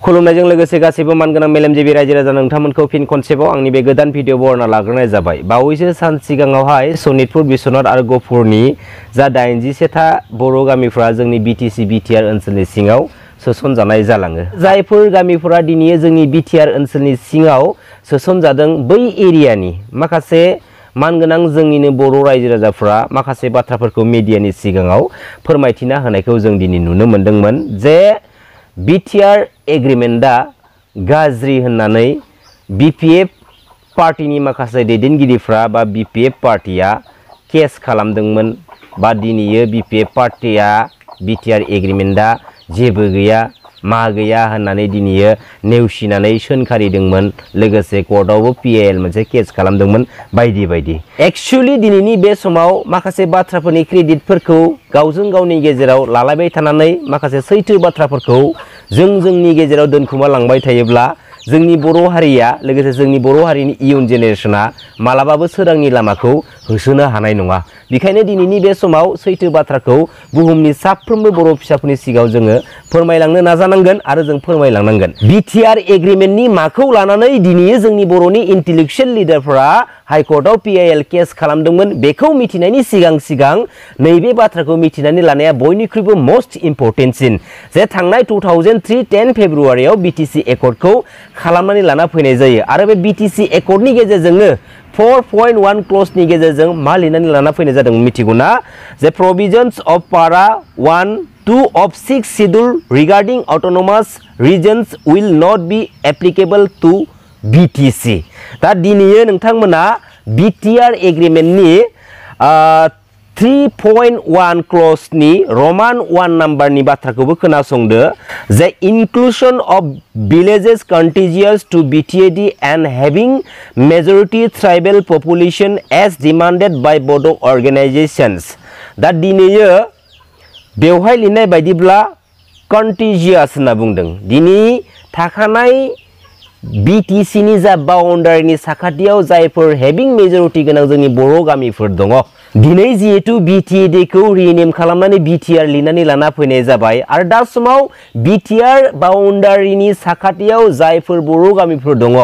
खुलुमनायजों लोगोसे गासैबो मानगोनां मेलेमजिबि रायजो राजा नोंथांमोनखौ फिन खनसेबाव आंनि बे गोदान भिडिअ बरना लाग्रोनाय जाबाय। बावैसो सान सिगाङावहाय सनितपुर बिश्वनाथ आरो गहपुरनि जा 81था बर' गामिफ्रा जोंनि बिटिसि बिटिआर ओनसोलनि सिङाव सोसनजानाय जालाङो। जायफोर गामिफोरा दिनै जोंनि बिटिआर ओनसोलनि सिङाव सोसनजादों बै एरियानि माखासे मानगोनां जोंनिनो बर' रायजो राजाफ्रा माखासे बाथ्राफोरखौ मिडियानि सिगाङाव फोरमायथिना होनायखौ जों दिनै नुनो मोन्दोंमोन जे बिटिआर एग्रिमेन्टआ गाज्रि होननानै बिपिएफ पार्टीनि माखासे दैदेनगिरिफ्रा बा बिपिएफ पार्टीया केस खालामदोंमोन बा दिनैयो बिपिएफ पार्टीया बिटिआर एग्रिमेन्टआ जेबो गैया मा गैया होननानै दिनैयो नेवसिनानै सोंखारिदोंमोन। लोगोसे कोर्टआवबो पिएल मोनसे केस खालामदोंमोन बायदि बायदि। एक्चुअली दिनैनि बे समाव माखासे बाथ्राफोरनि क्रेडिटफोरखौ गावजों गावनि गेजेराव लालायबाय थानानै माखासे सैथो बाथ्राफोरखौ जोंनि गेजेराव दोनखुमा लांबाय थायोब्ला जोंनि बर' हारिया लोगोसे जोंनि बर' हारिनि इयुन जेनेरेशना मालाबाबो सोरांनि लामाखौ होसोनो हानाय नङा। बेखायनो दिनैनि बे समाव सैथो बाथ्राखौ बुहुमनि साफ्रोमबो बर' फिसाफोरनि सिगाङाव जोङो फोरमायलांनो नाजानांगोन आरो जों फोरमायलांनांगोन। बिटिआर एग्रिमेन्टनि माखौ लानानै दिनै जोंनि बर'नि इन्टेलेक्चुयेल लिडारफोरा हाइकर्टआव पिआइएल केस खालामदोंमोन बेखौ मिथिनायनि सिगां नैबे बाथ्राखौ मिथिनानै लानाया बयनिख्रुइबो मोस्ट इम्परटेन्टसिन जे थांनाय 2003 10 फेब्रुवारियाव बिटिसि एकर्डखौ खालामनानै लाना फैनाय जायो आरो बे बिटिसि एकर्डनि गेजेरजोंनो 4.1 क्लजनि गेजेरजों मा लिरनानै लाना फैनाय जादों मिथिगौना जे प्रोविजन्स अफ पारा 1-2 of 6 schedule regarding autonomous regions will not be applicable to BTC। दा दिनैयो नोंथांमोना बिटिआर एग्रिमेन्टनि 3.1 क्लजनि रोमान 1 नम्बरनि बाथ्राखौबो खोनासंदो जे inclusion of villages contiguous to BTAD and having majority tribal population as demanded by Bodo organizations। दा दिनैयो बेवहाय लिरनाय बायदिब्ला कन्टिजियास होनना बुंदों। दिनै थाखानाय बिटिसिनि जा बाउन्डारिनि साखाथियाव जायफोर हेभिं मेजरिटि गोनां जोंनि बर' गामिफोर दङ दिनै जिहेतु बिटिएडिखौ रिनेम खालामनानै बिटिआर लिरनानै लाना फैनाय जाबाय आरो दा समाव बिटिआर बाउन्डारिनि साखाथियाव जायफोर बर' गामिफोर दङ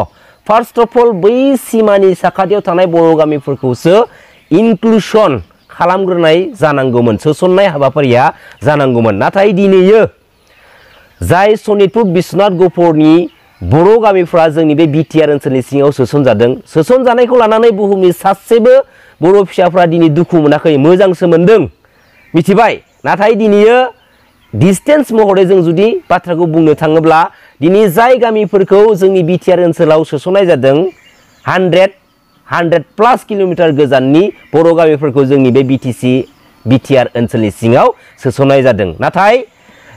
फार्स्ट अफ अल बै सिमानि साखाथियाव थानाय बर' गामिफोरखौसो इनक्लुसन खालामग्रोनाय जानांगौमोन सोसननाय हाबाफारिया जानांगौमोन। नाथाय दिनैयो जाय सनितपुर बिश्वनाथ गहपुरनि बर' गामिफ्रा जोंनि बे बिटिआर ओनसोलनि सिङाव सोसनजादों सोसनजानायखौ लानानै बुहुमनि सासेबो बर' फिसाफ्रा दिनै दुखु मोनाखै मोजांसो मोनदों मिथिबाय। नाथाय दिनैयो डिस्टेन्स महरै जों जुदि बाथ्राखौ बुंनो थाङोब्ला दिनै जाय गामिफोरखौ जोंनि बिटिआर ओनसोलाव सोसननाय जादों 100+ किल'मिटार गोजाननि बर' गामिफोरखौ जोंनि बे बिटिआर ओनसोलनि सिङाव सोसननाय जादों। नाथाय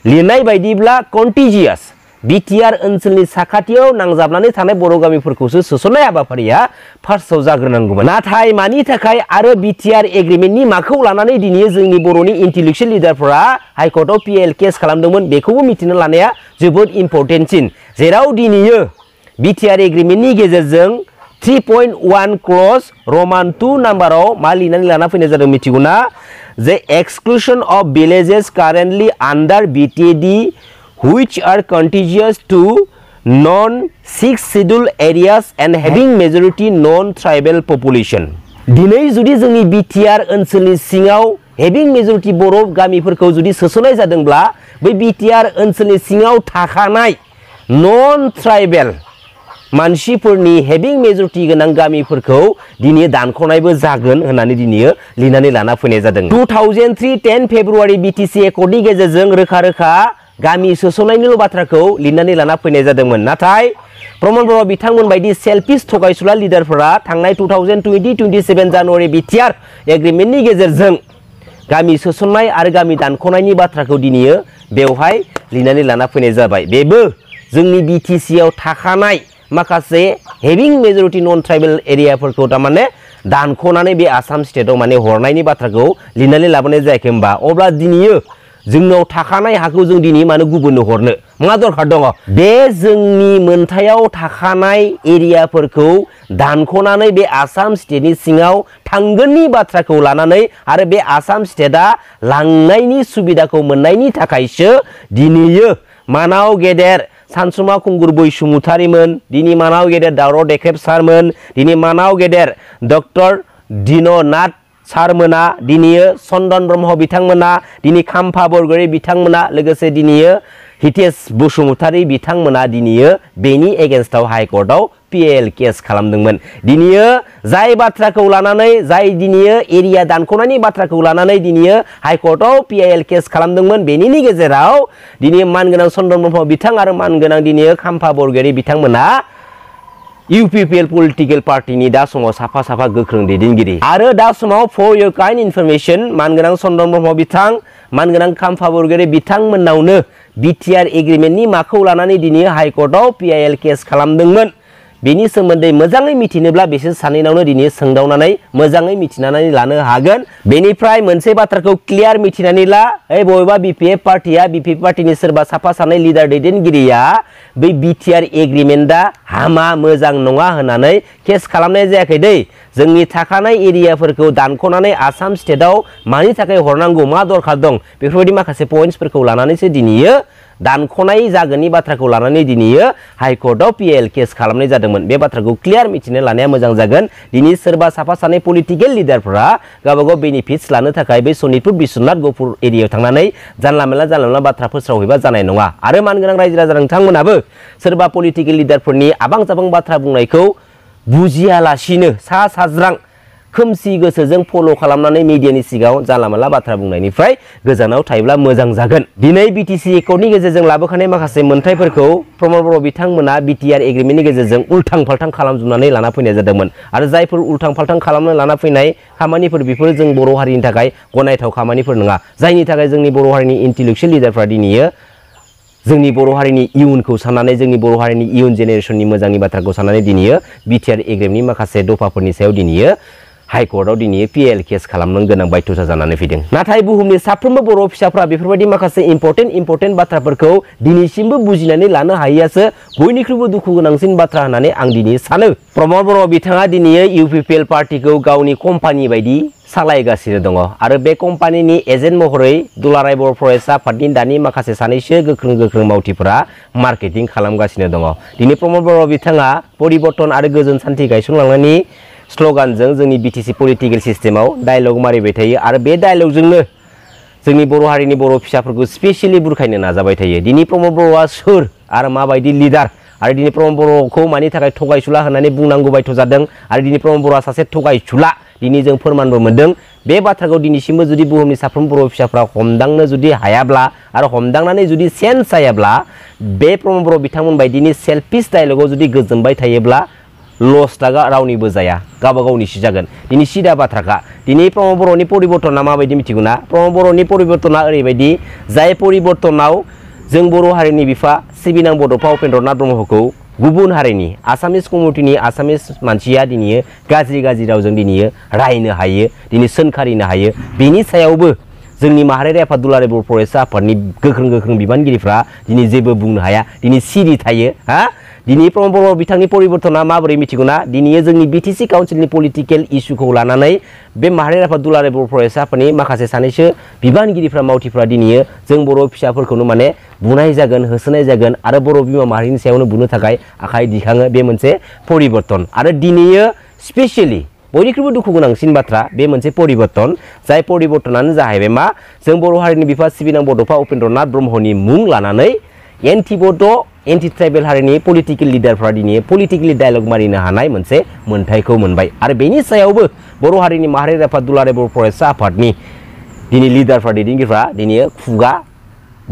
लिरनाय बायदिब्ला कन्टिजियास बिटिआर ओनसोलनि साखाथियाव नांजाबनानै थानाय बर' गामिफोरखौसो सोसननाय हाबाफारिया फार्स्टआव जाग्रोनांगौमोन। नाथाय मानि थाखाय आरो बिटिआर एग्रिमेन्टनि माखौ लानानै दिनै जोंनि बर'नि इन्टेलेक्चुयेल लिडारफोरा हाइकर्टआव पिएल केस खालामदोंमोन बेखौबो मिथिना लानाया जोबोद इम्परटेन्टसिन। जेराव दिनैयो बिटिआर एग्रिमेन्टनि गेजेरजों 3.1 क्लज रोमान 2 नम्बराव मा लिरनानै लाना फैनाय जादों मिथिगौना जे exclusion of villages currently under बिटिएडि which are contiguous to non-6 scheduled areas and having majority non-tribal population। दिनै जुदि जोंनि बिटिआर ओनसोलनि सिङाव हेभिं मेजरिटी बर' गामिफोरखौ जुदि सोसननाय जादोंब्ला बै बिटिआर ओनसोलनि सिङाव थाखानाय नन ट्राइबेल मानसिफोरनि हेभिं मेजरिटी गोनां गामिफोरखौ दिनै दानख'नायबो जागोन होननानै दिनै लिरनानै लाना फैनाय जादों। 2003 10 फेब्रुवारि बिटिसि एकर्डनि गेजेरजों रोखा रोखा गामि सोसननायनिल' बाथ्राखौ लिरनानै लाना फैनाय जादोंमोन। नाथाय प्रमद बर' बिथांमोन बायदि सेल्फिश थगायसुला लिडारफोरा थांनाय 2020-27 जानुवारि बिटिआर एग्रिमेन्टनि गेजेरजों गामि सोसननाय आरो गामि दानख'नायनि बाथ्राखौ दिनैयो बेवहाय लिरनानै लाना फैनाय जाबाय। बेबो जोंनि बिटिसिआव थाखानाय माखासे हेभिं मेजरिटी नन ट्राइबेल एरियाफोरखौ थारमाने दानख'नानै बे आसाम स्टेटआव माने हरनायनि बाथ्राखौ लिरनानै लाबोनाय जायाखै होनबा अब्ला दिनैयो जोंनाव थाखानाय हाखौ जों दिनै मानो गुबुननो हरनो मा दरखार दङ? बे जोंनि मोनथायाव थाखानाय एरियाफोरखौ दानख'नानै बे आसाम स्टेटनि सिङाव थांगोननि बाथ्राखौ लानानै आरो बे आसाम स्टेटआ लांनायनि सुबिदाखौ मोननायनि थाखायसो दिनैयो मानाव गेदेर सानसुमा खुंगुर बैसुमुतारिमोन, दिनै मानाव गेदेर दावराव देख्रेब सारमोन, दिनै मानाव गेदेर डक्टर दिननाथ सारमोना, दिनै चन्दन ब्रह्म बिथांमोना, दिनै खाम्फा बरगयारी बिथांमोना, लोगोसे दिनै हितेश बसुमतारी बिथांमोना दिनै बेनि एगेन्स्टआव हाइकर्टआव PIL केस खालामदोंमोन। दिनै जाय बाथ्राखौ लानानै जाय दिनै एरिया दानख'नायनि बाथ्राखौ लानानै दिनै हाइकर्टआव PIL केस खालामदोंमोन। बेनिनि गेजेराव दिनै मानगोनां चन्दन ब्रह्म बिथां आरो मानगोनां दिनै खाम्फा बरगयारी बिथांमोना UPPL पलिटिकल पार्टीनि दा समाव साफा साफा गोख्रों दैदेनगिरि आरो दा समाव फर योर काइन्ड इनफरमेशन मानगोनां चन्दन ब्रह्म बिथां मानगोनां खाम्फा बरगयारी बिथांमोननावनो BTR एग्रिमेन्टनि माखौ लानानै दिनै हाइकर्टआव PIL केस खालामदोंमोन। बेनि सोमोन्दै मोजाङै मिथिनोब्ला बिसोर सानैनावनो दिनै सोंदावनानै मोजाङै मिथिनानै लानो हागोन। बेनिफ्राय मोनसे बाथ्राखौ क्लियार मिथिनानै ला, बबेबा BPF पार्टीया BPF पार्टीनि सोरबा साफा सानै लिडार दैदेनगिरिया बै BTR एग्रिमेन्टआ हामा मोजां नङा होननानै केस खालामनाय जायाखै दै। जोंनि थाखानाय एरियाफोरखौ दानख'नानै आसाम स्टेटआव मानि थाखाय हरनांगौ मा दरखार दं बेफोरबायदि माखासे पइन्ट्सफोरखौ लानानैसो दिनै दानख'नाय जागोननि बाथ्राखौ लानानै दिनै हाइकर्टआव PIL केस खालामनाय जादोंमोन। बे बाथ्राखौ क्लियार मिथिनो लानाया मोजां जागोन। दिनै सोरबा साफा सानै पलिटिकेल लिडारफोरा गावबागाव बेनिफिट्स लानो थाखाय बै सनितपुर बिश्वनाथ गहपुर एरियायाव थांनानै जानला मोनला बाथ्रा फोस्रावहैबा जानाय नङा। आरो मानगोनां रायजो राजा नोंथांमोनाबो सोरबा पलिटिकेल लिडारफोरनि आबां जाबां बाथ्रा बुंनायखौ बुजियालासिनो सा साज्रां खोमसि गोसोजों फल' खालामनानै मिडियानि सिगाङाव जानला मोनला बाथ्रा बुंनायनिफ्राय गोजानाव थायोब्ला मोजां जागोन। दिनै BTC एकर्डनि गेजेरजों लाबोखानाय माखासे मोनथायफोरखौ प्रमद बर' बिथांमोना BTR एग्रिमेन्टनि गेजेरजों उल्थां फाल्थां खालामजोबनानै लाना फैनाय जादोंमोन। आरो जायफोर उल्थां फाल्थां खालामनो लाना फैनाय खामानिफोर बेफोर जों बर' हारिनि थाखाय गनायथाव खामानिफोर नङा। जायनि थाखाय जोंनि बर' हारिनि इन्टेलेक्चुवेल लिडारफ्रा दिनै जोंनि बर' हारिनि इयुनखौ साननानै जोंनि बर' हारिनि इयुन जेनेरेसननि मोजांनि बाथ्राखौ साननानै दिनै BTR एग्रिमेन्टनि माखासे दफाफोरनि सायाव दिनै हाइकर्टआव दिनै PIL केस खालामनो गोनां बाध्यता जानानै फैदों। नाथाय बुहुमनि साफ्रोमबो बर' फिसाफ्रा बेफोरबायदि माखासे इम्पर्टेन्ट बाथ्राफोरखौ दिनैसिमबो बुजिनानै लानो हायैयासो बयनिख्रुइबो दुखु गोनांसिन बाथ्रा होननानै आं दिनै सानो। प्रमद बर' बिथाङा दिनै UPPL पार्टीखौ गावनि कम्पानि बायदि सालायगासिनो दङ आरो बे कम्पानिनि एजेन्ट महरै दुलाराय बर' फरायसा आफादनि दानि माखासे सानैसो गोख्रों मावथिफोरा मार्केटिं खालामगासिनो दङ। दिनै प्रमद बर' बिथाङा परिबर्तन आरो गोजोन सान्थि गायसनलांनायनि स्ल'गानजों जोंनि BTC पलिटिकेल सिस्टेमाव डायलग मारिबाय थायो आरो बे डायलगजोंनो जोंनि बर' हारिनि बर' फिसाफोरखौ स्पेसियेलि बुरखायनो नाजाबाय थायो। दिनै प्रमद बर'आ सोर आरो माबायदि लिडार आरो दिनै प्रमद बर'खौ मानि थाखाय थगायसुला होननानै बुंनांगौ बायथ' जादों आरो दिनै प्रमद बर'आ सासे थगायसुला दिनै जों फोरमानबो मोनदों। बे बाथ्राखौ दिनैसिमबो जुदि बुहुमनि साफ्रोम बर' फिसाफ्रा हमदांनो जुदि हायाब्ला आरो हमदांनानै जुदि सेन्स जायाब्ला बे प्रमद बर' बिथांमोन बायदिनि सेल्फिश डायलगाव जुदि गोजोनबाय थायोब्ला लस दागा रावनिबो जाया गावबा गावनिसो जागोन। दिनै सिदा बाथ्राखा। दिनै प्रमद बर'नि परिबर्तना माबायदि मिथिगौ ना? प्रमद बर'नि परिबर्तना ओरैबायदि जाय परिबर्तनाव जों बर' हारिनि बिफा सिबिनां बड'फा उपेन्द्रनाथ ब्रह्मखौ गुबुन हारिनि आसामिस कमिउनिटिनि आसामिस मानसिया दिनै गाज्रि रावजों दिनै रायनो हायो, दिनै सोंखारिनो हायो। बेनि सायावबो जोंनि माहारियारि आफाद दुलाराय बर' फरायसा आफादनि गोख्रों बिबानगिरिफ्रा दिनै जेबो बुंनो हाया, दिनै सिरि थायो। दिनै प्रमद बर' बिथांनि परिबर्तना माबोरै मिथिगौ ना? दिनै जोंनि BTC काउन्सिलनि पलिटिकेल इस्युखौ लानानै बे माहारियारि आफाद दुलाराय बर' फरायसा आफादनि माखासे सानैसो बिबानगिरिफ्रा मावथिफ्रा दिनै जों बर' फिसाफोरखौनो माने बुनाय जागोन, होसोनाय जागोन आरो बर' बिमा माहारिनि सायावनो बुनो थाखाय आखाइ दिखाङो। बे मोनसे परिबर्तन आरो दिनै स्पेसियेलि बयनिख्रुइबो दुखु गोनांसिन बाथ्रा बे मोनसे परिबर्तन जाय परिबर्तनानो जाहैबाय मा जों बर' हारिनि बिफा सिबिनां बड'फा उपेन्द्रनाथ ब्रह्मनि मुं लानानै एन्टि बड' एन्टि ट्राइबेल हारिनि पलिटिकेल लिडारफ्रा दिनै पलिटिकेलि डायलग मारिनो हानाय मोनसे मोन्थायखौ मोनबाय आरो बेनि सायावबो बर' हारिनि माहारियारि आफाद दुलाराय बर' फरायसा आफादनि दिनै लिडारफ्रा दैदेनगिरिफ्रा दिनै खुगा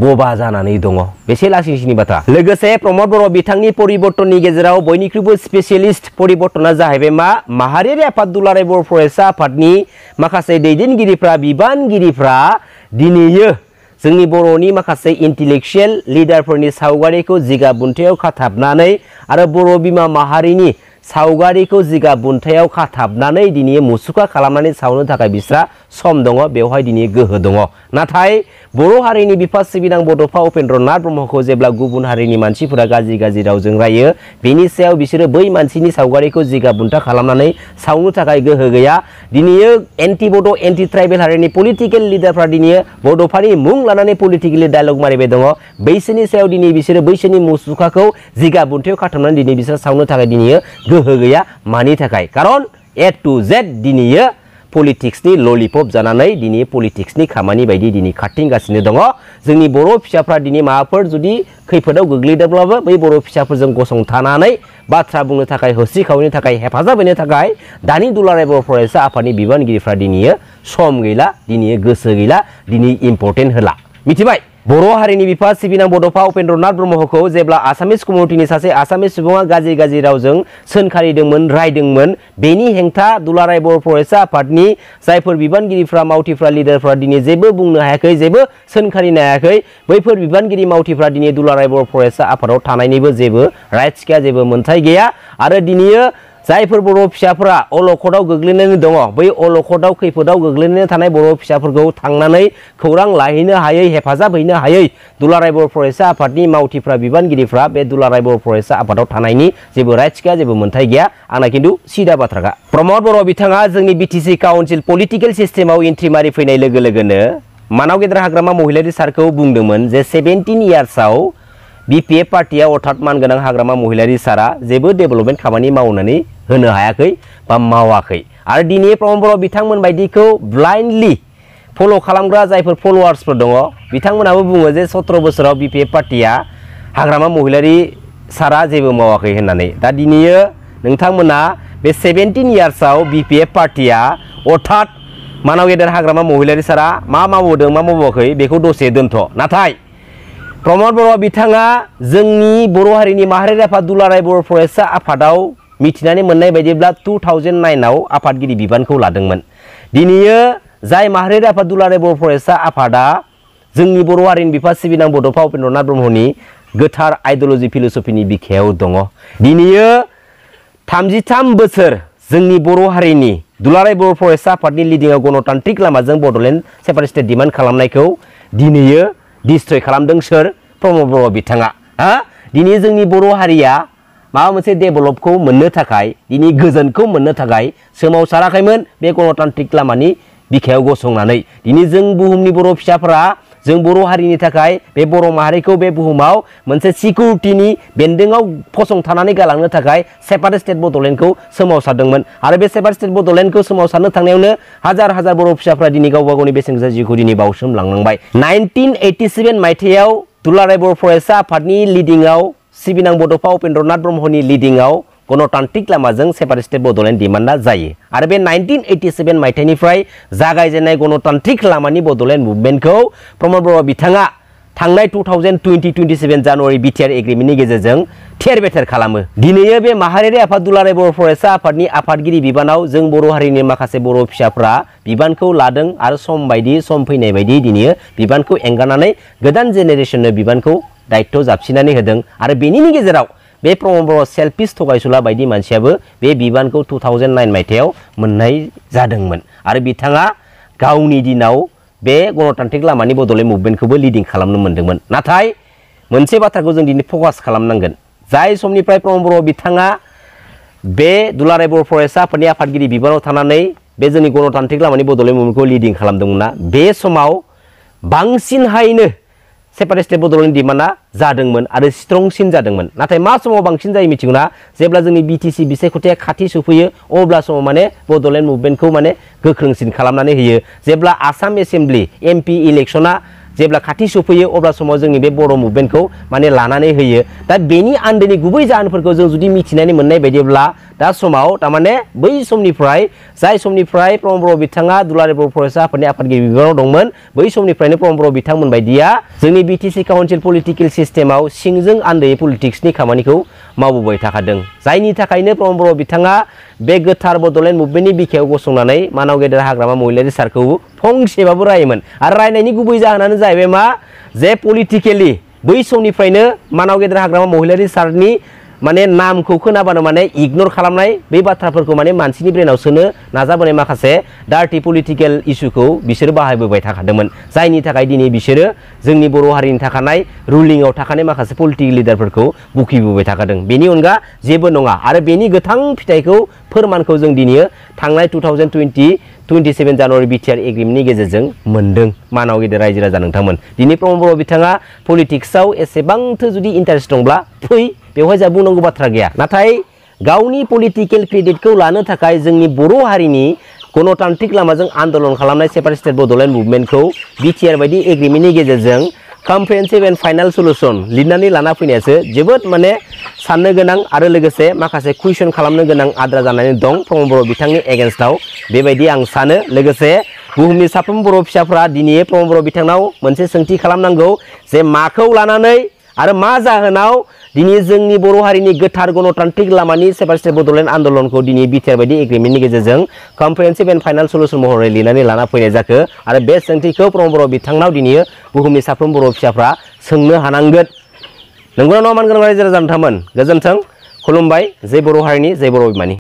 बबा जानानै दङ। बेसे लासिंसिनि बाथ्रा। लोगोसे प्रमद बर' बिथांनि परिबर्तननि गेजेराव बयनिख्रुइबो स्पेसियलिस्ट परिबर्तना जाहैबाय मा माहारियारि आफाद दुलाराय बर' फरायसा आफादनि माखासे दैदेनगिरिफ्रा बिबानगिरिफ्रा दिनै जोंनि बर'नि माखासे इन्टेलेक्चुवेल लिडारफोरनि सावगारिखौ जिगाब बुन्थायाव खाथाबनानै आरो बर' बिमा माहारिनि सावगारिखौ जिगाब बुन्थायाव खाथाबनानै दिनै मुसुखा खालामनानै सावनो थाखाय बिस्रा सम दङ बेवहाय दिनै गोहो दङ नाथाय बर' हारिनि बिफा सिबिनां बड'फा उपेन्द्रनाथ ब्रह्मखौ जेब्ला गुबुन हारिनि मानसिफोरा गाज्रि गाज्रि रावजों रायो बेनि सायाव बिसोरो बै मानसिनि सावगारिखौ जिगाब बुन्था खालामनानै सावनो थाखाय गोहो गैया दिनै एन्टि बड' एन्टि ट्राइबेल हारिनि पलिटिकेल लिडारफ्रा दिनै बड'फानि मुं लानानै पलिटिकेलि डायलग मारिबाय दङ बैसोरनि सायाव दिनै बिसोरो बैसोरनि मुसुखाखौ जिगाब बुन्थायाव खाथाबनानै दिनै बिसोर सावनो थाखाय दिनै गोहो गैया मानि थाखाय खारन ए टु जेड दिनै पलिटिक्सनि ललिपप जानानै दिनै पलिटिक्सनि खामानि बायदि दिनै खारथिंगासिनो दङ जोंनि बर' फिसाफ्रा दिनै माबाफोर जुदि खैफोदाव गोग्लैदोंब्लाबो बै बर' फिसाफोरजों गसंथानानै बाथ्रा बुंनो थाखाय होस्रिखावनो थाखाय हेफाजाब होनो थाखाय दानि दुलाराय बर' फरायसा आफादनि बिबानगिरिफ्रा दिनै सम गैला दिनै गोसो गैला दिनै इम्पर्टेन्ट होला मिथिबाय बर' हारिनि बिफा सिबिनां बड'फा उपेन्द्रनाथ ब्रह्मखौ जेब्ला आसामिस कमिउनिटिनि सासे आसामिस सुबुङा गाज्रि गाज्रि रावजों सोंखारिदोंमोन रायदोंमोन बेनि हेंथा दुलाराय बर' फरायसा आफादनि जायफोर बिबानगिरिफ्रा मावथिफ्रा लिडारफ्रा दिनै जेबो बुंनो हायाखै जेबो सोंखारिनो हायाखै बैफोर बिबानगिरि मावथिफ्रा दिनै दुलाराय बर' फरायसा आफादाव थानायनिबो जेबो राइट्स गैया जेबो मोनथाय गैया आरो दिनै जायफोर बर' फिसाफोरा अलखदाव गोग्लैनानै दङ बै अलखदाव खैफोदाव गोग्लैनानै थानाय बर' फिसाफोरखौ थांनानै खौरां लाहैनो हायै हेफाजाब हैनो हायै दुलाराय बर' फरायसा आफादनि मावथिफ्रा बिबानगिरिफ्रा बे दुलाराय बर' फरायसा आफादाव थानायनि जेबो राइट्स गैया जेबो मोनथाय गैया आंना खिन्थु सिदा बाथ्राखा प्रमद बर' बिथाङा जोंनि बिटिसि काउन्सिल पलिटिकेल सिस्टेमाव एन्ट्रि मारि फैनाय लोगो लोगोनो मानाव गेदेर हाग्रामा महिलारि सारखौ बुंदोंमोन जे 17 इयार्सआव BPF पार्टिया अर्थात मानगोनां हाग्रामा महिलारि सारा जेबो डेभेलपमेन्ट खामानि मावनानै होनो हायाखै बा मावाखै आरो दिनै प्रमद बर' बिथांमोन बायदिखौ ब्लाइन्डलि फल' खालामग्रा जायफोर फलोवार्सफोर दङ बिथांमोनाबो बुङो जे 17 बोसोराव BPF पार्टिया हाग्रामा महिलारि सारा जेबो मावाखै होननानै दा दिनै नोंथांमोना बे 17 इयार्सआव BPF पार्टिया अर्थात मानाव गेदेर हाग्रामा महिलारि सारा मा मावदों मा मावाखै बेखौ दसे दोनथ' नाथाय प्रमद बर' बिथाङा जोंनि बर' हारिनि माहारियारि आफाद दुलाराय बर' फरायसा आफादाव मिथिनानै मोननाय बायदिब्ला 2009आव आफादगिरि बिबानखौ लादोंमोन दिनै जाय माहारियारि आफाद दुलाराय बर' फरायसा आफादा जोंनि बर' हारिनि बिफा सिबिनां बड'फा उपेन्द्रनाथ ब्रह्मनि गोथार आइडिय'लजि फिलसफिनि बिखायाव दङ दिनै 33 बोसोर जोंनि बर' हारिनि दुलाराय बर' फरायसा आफादनि लिडिंआव गणतान्त्रिक लामाजों बड'लेण्ड सेपारेट स्टेट डिमान्ड खालामनायखौ दिनै डिस्ट्रय खालामदों सोर प्रमद बर' बिथाङा दिनै जोंनि बर' हारिया माबा मोनसे डेभेलपखौ मोननो थाखाय दिनै गोजोनखौ मोननो थाखाय सोमावसाराखैमोन बे गणतान्त्रिक लामानि बिखायाव गसंनानै दिनै जों बुहुमनि बर' फिसाफोरा जों बर' हारिनि थाखाय बे बर' माहारिखौ बे बुहुमाव मोनसे सिकिउरिटिनि बेन्दोंआव फसंथानानै गालांनो थाखाय सेपारेट स्टेट बड'लेण्डखौ सोमावसारदोंमोन आरो बे सेपारेट स्टेट बड'लेण्डखौ सोमावसारनो थांनायावनो हाजार हाजार बर' फिसाफ्रा दिनै गावबा गावनि बेसेन गोसा जिउखौ दिनै बावसोमलांनांबाय 1987 मायथाइयाव दुलाराय बर' फरायसा आफादनि लिडिंआव सिबिनां बड'फा उपेन्द्रनाथ ब्रह्मनि लिडिंआव गणतान्त्रिक लामाजों सेपारेट स्टेट बड'लेण्ड डिमान्डआ जायो आरो बे 1987 मायथाइनिफ्राय जागायजेननाय गणतान्त्रिक लामानि बड'लेण्ड मुभमेन्टखौ प्रमद बर' बिथाङा थांनाय 2020-27 जानुवारि बिटिआर एग्रिमेन्टनि गेजेरजों थेर बेथेर खालामो दिनै बे माहारियारि आफाद दुलाराय बर' फरायसा आफादनि आफादगिरि बिबानाव जों बर' हारिनि माखासे बर' फिसाफ्रा बिबानखौ लादों आरो सम बायदि सम फैनाय बायदि दिनै बिबानखौ एंगारनानै गोदान जेनेरेसननो बिबानखौ दायित्व जाबसिनानै होदों आरो बेनिनि गेजेराव बे प्रमद बर' सेल्फिस थगायसुला बायदि मानसियाबो बे बिबानखौ 2009 मायथाइयाव मोननाय जादोंमोन आरो बिथाङा गावनि दिनाव बे गणतान्त्रिक लामानि बड'लेण्ड मुभमेन्टखौबो लिडिं खालामनो मोन्दोंमोन नाथाय मोनसे बाथ्राखौ जों दिनै फकास खालामनांगोन जाय समनिफ्राय प्रमद बर' बिथाङा बे दुलाराय बर' फरायसा आफादनि आफादगिरि बिबानाव थानानै बे जोंनि गणतान्त्रिक लामानि बड'लेण्ड मुभमेन्टखौ लिडिं खालामदोंमोनना बे समाव बांसिनहायनो सेपारेट स्टेट बड'लेण्ड डिमान्डआ जादोंमोन आरो स्ट्रंसिन जादोंमोन नाथाय मा समाव बांसिन जायो मिथिगौना जेब्ला जोंनि बिटिसि बिसायख'थिया खाथि सफैयो अब्ला समाव माने बड'लेण्ड मुभमेन्टखौ माने गोख्रोंसिन खालामनानै होयो जेब्ला आसाम एसेम्ब्लि एमपि इलेक्शना जेब्ला खाथि सफैयो अब्ला समाव जोंनि बे बर' मुभमेन्टखौ माने लानानै होयो दा बेनि आन्दोनि गुबै जाहोनफोरखौ जों जुदि मिथिनानै मोननाय बायदिब्ला दा समाव थारमाने बै समनिफ्राय जाय समनिफ्राय प्रमद बर' बिथाङा दुलाराय बर' फरायसा आफादनि आफादगिरि बिबानाव दंमोन बै समनिफ्रायनो प्रमद बर' बिथांमोन बायदिया जोंनि बिटिसि काउन्सिल पलिटिकेल सिस्टेमाव सिंजों आन्दोयै पलिटिक्सनि खामानिखौ मावबोबाय थाखादों जायनि थाखायनो प्रमद बर' बिथाङा बे गोथार बड'लेण्ड मुभमेन्टनि बिखायाव गसंनानै मानाव गेदेर हाग्रामा महिलारि सारखौ फंसेबाबो रायोमोन आरो रायनायनि गुबै जाहोनानो जाहैबाय मा जे पलिटिकेलि बै समनिफ्रायनो मानाव गेदेर हाग्रामा महिलारि सारनि माने नामखौ खोनाबानो माने इगनर खालामनाय बे बाथ्राफोरखौ माने मानसिनि ब्रेनाव सोनो नाजाबोनाय माखासे डार्टी पलिटिकेल इस्युखौ बिसोर बाहायबोबाय थाखादोंमोन जायनि थाखाय दिनै बिसोरो जोंनि बर' हारिनि थाखानाय रुलिंआव थाखानाय माखासे पलिटिकेल लिडारफोरखौ बुखिबोबाय थाखादों बेनि अनगा जेबो नङा आरो बेनि गोथां फिथाइखौ फोरमानखौ जों दिनै थांनाय 27 जानुवारि बिटिआर एग्रिमेन्टनि गेजेरजों मोनदों मानाव गेदेर रायजो राजा नोंथांमोन दिनै प्रमद बर' बिथाङा पलिटिक्सआव एसेबांथो जुदि इन्टारेस्ट दंब्ला फै बेवहाय जा बुंनांगौ बाथ्रा गैया नाथाय गावनि पलिटिकेल क्रेडिटखौ लानो थाखाय जोंनि बर' हारिनि गणतान्त्रिक लामाजों आन्दोलन खालामनाय सेपारेट स्टेट बड'लेण्ड मुभमेन्टखौ बिटिआर बायदि एग्रिमेन्टनि गेजेरजों कम्प्रिहेन्सिभ एन्ड फाइनाल सल्युसन लिरनानै लाना फैनायासो जोबोद माने साननो गोनां आरो लोगोसे माखासे कुइसन खालामनो गोनां आद्रा जानानै दं प्रमद बर' बिथांनि एगेन्स्टआव बेबायदि आं सानो लोगोसे बुहुमनि साफ्रोम बर' फिसाफोरा दिनै प्रमद बर' बिथांनाव मोनसे सोंथि खालामनांगौ जे माखौ लानानै आरो मा जाहोनाव दिनै जोंनि बर' हारिनि गोथार गणतान्त्रिक लामानि सेपारेट स्टेट बड'लेण्ड आन्दोलनखौ दिनै बिटिआर बायदि एग्रिमेन्टनि गेजेरजों कम्प्रिहेन्सिभ एन्ड फाइनाल सल्युसन महरै लिरनानै लाना फैनाय जाखो आरो बे सोंथिखौ प्रमद बर' बिथांनाव दिनै बुहुमनि साफ्रोम बर' फिसाफ्रा सोंनो हानांगोन नंगौना नङा मानगोनां रायजो राजा नोंथांमोन गोजोन्थों खुलुमबाय जय बर' हारिनि जय बर' बिमानि